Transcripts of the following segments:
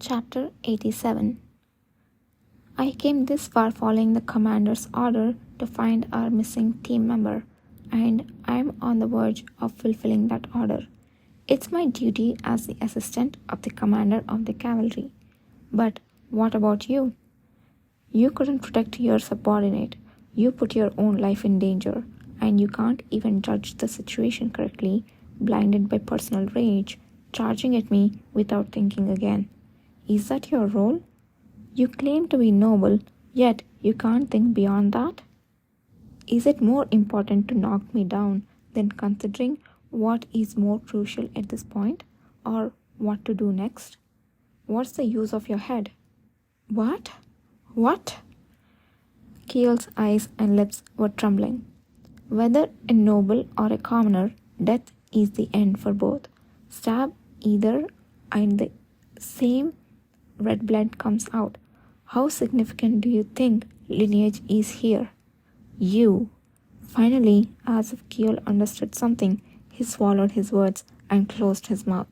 Chapter 87. I came this far following the commander's order to find our missing team member, and I'm on the verge of fulfilling that order. It's my duty as the assistant of the commander of the cavalry. But what about you? You couldn't protect your subordinate. You put your own life in danger, and you can't even judge the situation correctly, blinded by personal rage, charging at me without thinking again. Is that your role? You claim to be noble, yet you can't think beyond that? Is it more important to knock me down than considering what is more crucial at this point, or what to do next? What's the use of your head? What? What? Keel's eyes and lips were trembling. Whether a noble or a commoner, death is the end for both. Stab either and the same red blood comes out. How significant do you think lineage is here? You. Finally, as if Keel understood something, he swallowed his words and closed his mouth.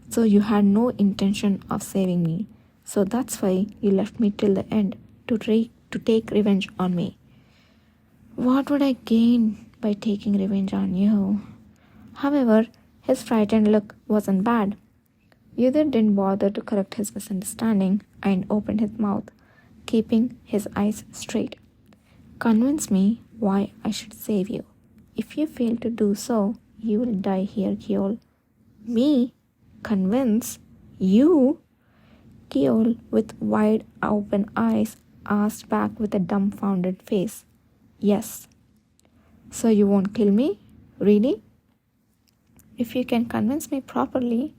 So you had no intention of saving me. So that's why you left me till the end, to take revenge on me. What would I gain by taking revenge on you? However, his frightened look wasn't bad. Yudhir didn't bother to correct his misunderstanding and opened his mouth, keeping his eyes straight. Convince me why I should save you. If you fail to do so, you will die here, Keol. Me? Convince? You? Keol, with wide open eyes, asked back with a dumbfounded face. Yes. So you won't kill me? Really? If you can convince me properly.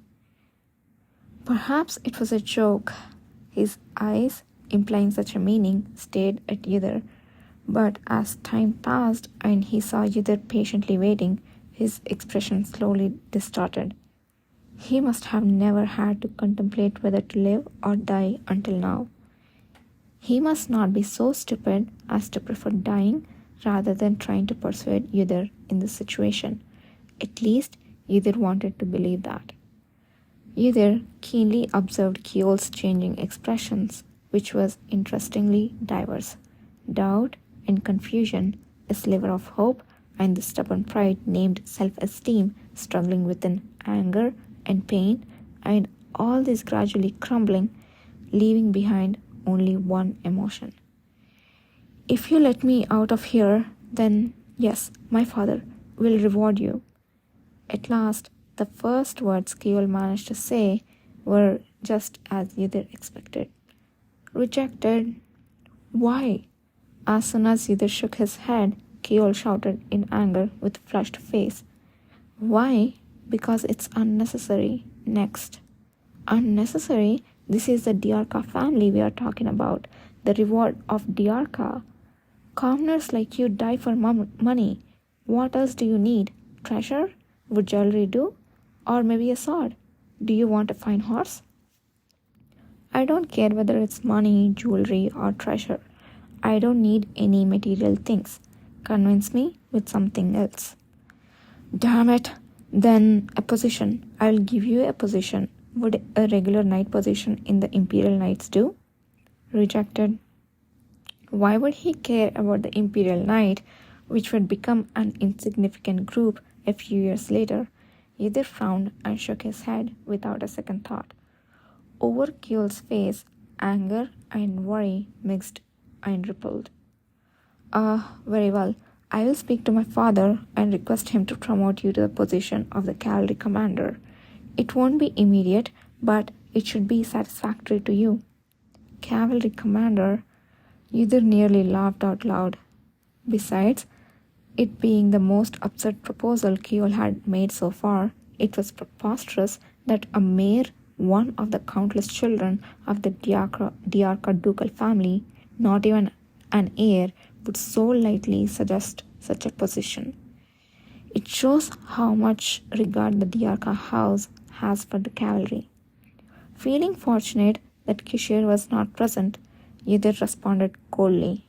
Perhaps it was a joke. His eyes, implying such a meaning, stared at Yudhir. But as time passed and he saw Yudhir patiently waiting, his expression slowly distorted. He must have never had to contemplate whether to live or die until now. He must not be so stupid as to prefer dying rather than trying to persuade Yudhir in this situation. At least Yudhir wanted to believe that. Yudhir keenly observed Keol's changing expressions, which was interestingly diverse. Doubt and confusion, a sliver of hope, and the stubborn pride named self-esteem struggling within anger and pain, and all this gradually crumbling, leaving behind only one emotion. If you let me out of here, then yes, my father will reward you. At last, the first words Keol managed to say were just as Yudhir expected. Rejected? Why? As soon as Yudhir shook his head, Keol shouted in anger with flushed face. Why? Because it's unnecessary. Next. Unnecessary? This is the Diarca family we are talking about. The reward of Diarca. Commoners like you die for money. What else do you need? Treasure? Would jewelry do? Or maybe a sword? Do you want a fine horse? I don't care whether it's money, jewelry, or treasure. I don't need any material things. Convince me with something else. Damn it! Then a position. I'll give you a position. Would a regular knight position in the Imperial Knights do? Rejected. Why would he care about the Imperial Knight, which would become an insignificant group a few years later? Yudhir frowned and shook his head without a second thought. Over Keol's face, anger and worry mixed and rippled. Very well. I will speak to my father and request him to promote you to the position of the cavalry commander. It won't be immediate, but it should be satisfactory to you. Cavalry commander? Yudhir nearly laughed out loud. Besides, it being the most absurd proposal Keol had made so far, it was preposterous that a mere one of the countless children of the Diarca ducal family, not even an heir, would so lightly suggest such a position. It shows how much regard the Diarca house has for the cavalry. Feeling fortunate that Kishir was not present, Yudhir responded coldly.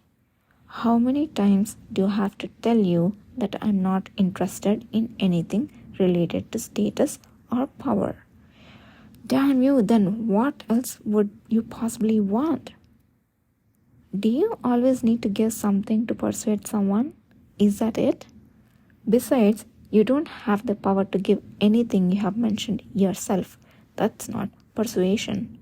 How many times do I have to tell you that I am not interested in anything related to status or power? Damn you, then what else would you possibly want? Do you always need to give something to persuade someone? Is that it? Besides, you don't have the power to give anything you have mentioned yourself. That's not persuasion.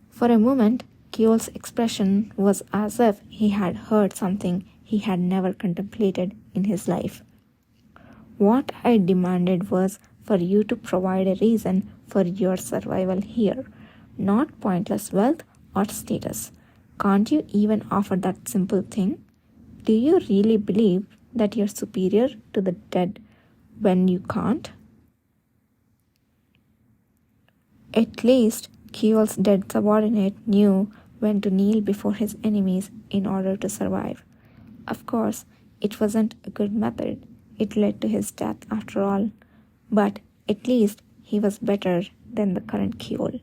For a moment, Kyol's expression was as if he had heard something he had never contemplated in his life. What I demanded was for you to provide a reason for your survival here, not pointless wealth or status. Can't you even offer that simple thing? Do you really believe that you're superior to the dead when you can't? At least Kyol's dead subordinate knew when to kneel before his enemies in order to survive. Of course, it wasn't a good method. It led to his death after all. But at least he was better than the current Kyol.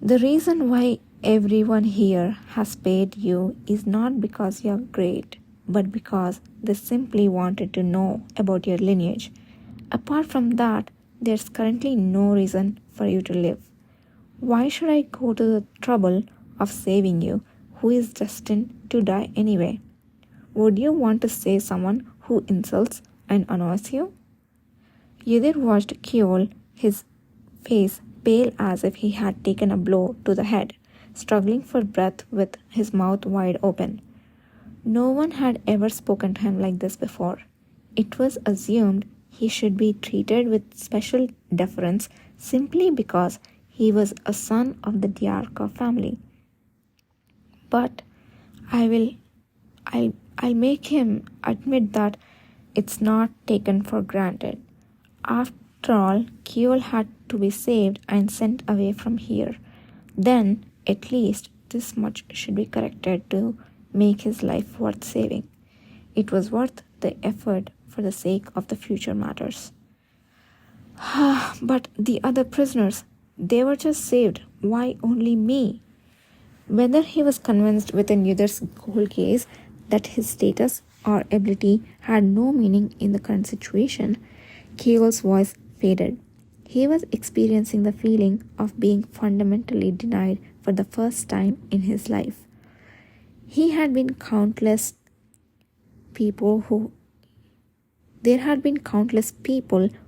The reason why everyone here has paid you is not because you're great, but because they simply wanted to know about your lineage. Apart from that, there's currently no reason for you to live. Why should I go to the trouble of saving you, who is destined to die anyway? Would you want to save someone who insults and annoys you? Yudhir watched Kyol, his face pale as if he had taken a blow to the head, struggling for breath with his mouth wide open. No one had ever spoken to him like this before. It was assumed he should be treated with special deference simply because he was a son of the Diarca family. But I'll make him admit that it's not taken for granted. After all, Kyol had to be saved and sent away from here. Then, at least, this much should be corrected to make his life worth saving. It was worth the effort for the sake of the future matters. But the other prisoners, they were just saved. Why only me? Whether he was convinced within Yudhir's whole case that his status or ability had no meaning in the current situation, Kyol's voice faded. He was experiencing the feeling of being fundamentally denied for the first time in his life. There had been countless people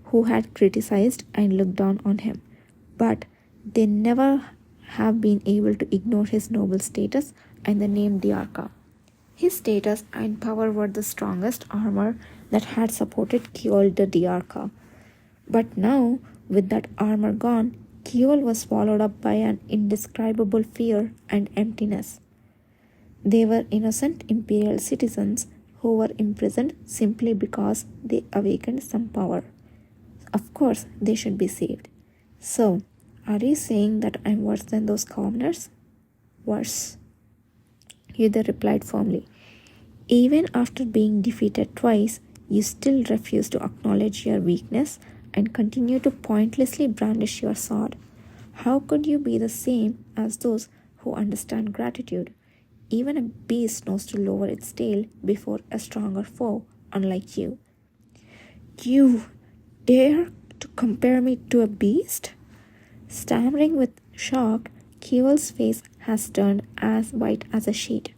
who had criticized and looked down on him, but they never have been able to ignore his noble status and the name Diarca. His status and power were the strongest armor that had supported Kyol the Diarca. But now, with that armor gone, Kyol was swallowed up by an indescribable fear and emptiness. They were innocent imperial citizens who were imprisoned simply because they awakened some power. Of course, they should be saved. So, are you saying that I'm worse than those commoners? Worse, Yudhir replied firmly. Even after being defeated twice, you still refuse to acknowledge your weakness and continue to pointlessly brandish your sword. How could you be the same as those who understand gratitude? Even a beast knows to lower its tail before a stronger foe, unlike you. You dare to compare me to a beast? Stammering with shock, Kyol's face has turned as white as a sheet.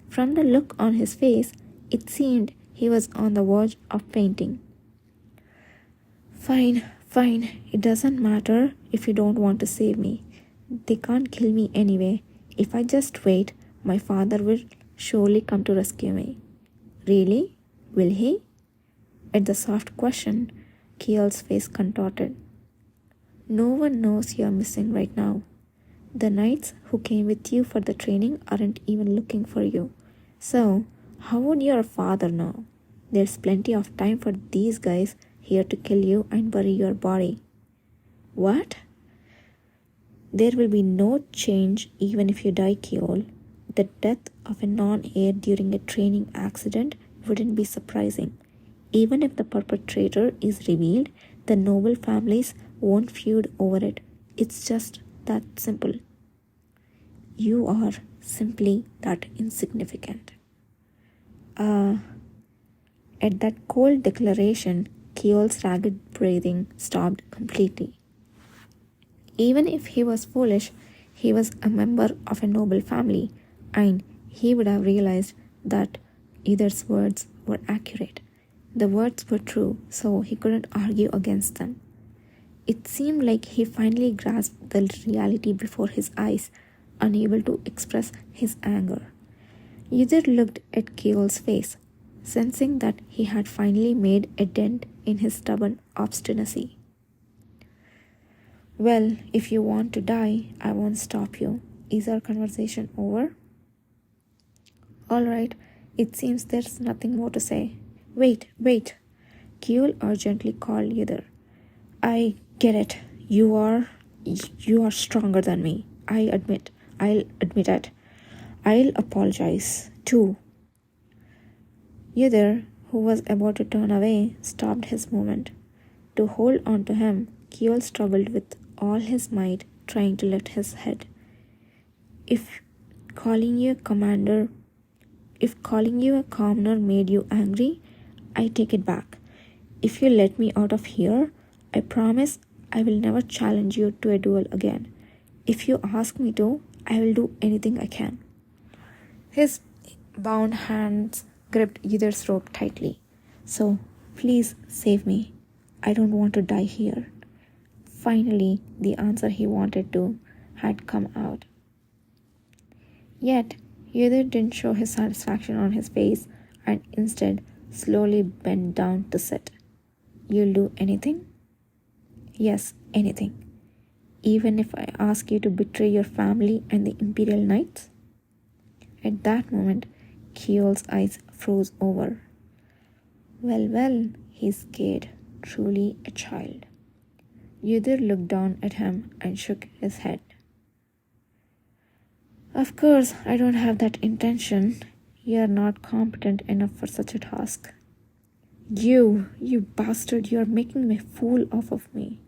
From the look on his face, it seemed he was on the verge of fainting. Fine, it doesn't matter if you don't want to save me. They can't kill me anyway. If I just wait, my father will surely come to rescue me. Really? Will he? At the soft question, Kyol's face contorted. No one knows you're missing right now. The knights who came with you for the training aren't even looking for you. So, how would your father know? There's plenty of time for these guys here to kill you and bury your body. What? There will be no change even if you die, Kyol. The death of a non-heir during a training accident wouldn't be surprising. Even if the perpetrator is revealed, the noble families won't feud over it. It's just that simple. You are simply that insignificant. At that cold declaration, Kyol's ragged breathing stopped completely. Even if he was foolish, he was a member of a noble family, and he would have realized that Either's words were accurate. The words were true, so he couldn't argue against them. It seemed like he finally grasped the reality before his eyes, unable to express his anger. Either looked at Keol's face, sensing that he had finally made a dent in his stubborn obstinacy. Well, if you want to die, I won't stop you. Is our conversation over? All right, it seems there's nothing more to say. Wait. Keol urgently called Either. I get it. You are stronger than me. I'll admit it. I'll apologize too. Either, who was about to turn away, stopped his movement. To hold on to him, Keol struggled with all his might, trying to lift his head. If calling you a commoner made you angry, I take it back. If you let me out of here, I promise I will never challenge you to a duel again. If you ask me to, I will do anything I can. His bound hands gripped Either's rope tightly. So, please save me. I don't want to die here. Finally, the answer he wanted to had come out. Yet, Either didn't show his satisfaction on his face and instead slowly bent down to sit. You'll do anything? Yes, anything. Even if I ask you to betray your family and the Imperial Knights? At that moment, Keol's eyes froze over. Well, he scared, truly a child. Either looked down at him and shook his head. Of course, I don't have that intention. You're not competent enough for such a task. You bastard, you're making a fool of me.